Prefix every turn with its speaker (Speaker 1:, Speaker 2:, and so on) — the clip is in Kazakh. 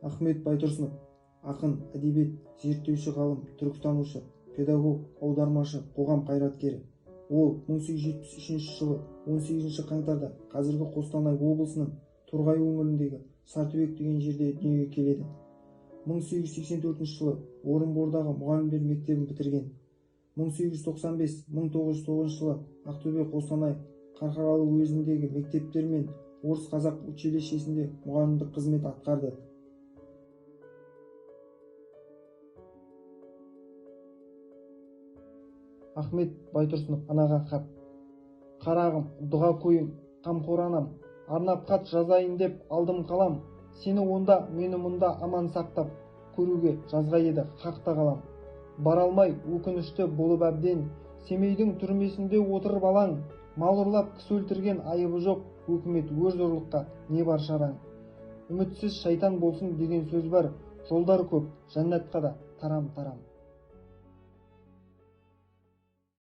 Speaker 1: Ахмет Байтұрсынов, ақын, әдебиет, зерттеуші ғалым, түркітанушы, педагог, аудармашы, қоғам қайраткері. Ол 1873 жылы 18 қаңтарда қазіргі Қостанай облысының Торғай өңіріндегі Сартөбек деген жерде дүниеге келеді. 1884 жылы Орынбордағы мұғалімдер мектебін бітірген. 1895-1909 жылы Ақтөбе, Қостанай, Қарқаралы уезіндегі мектептер мен орыс-қазақ училищесінде мұғалімдік қызмет атқарды. Ахмет Байтұрсынов анаға хат. Қарағым, дұға қойым, қамқор анам, арнап хат жазайын деп алдым қалам. Сені онда, мені мұнда аман сақтап, көруге жазға еді хақта қалам. Бара алмай өкінішті болып әбден, Семейдің түрмесінде отырып алаң. Мал ұрлап кісі өлтірген айыбы жоқ, өкімет өр зорлыққа не бар шараң. Үмітсіз шайтан болсын деген сөз бар, жолдар көп, жәннатқа да тарам-тарам.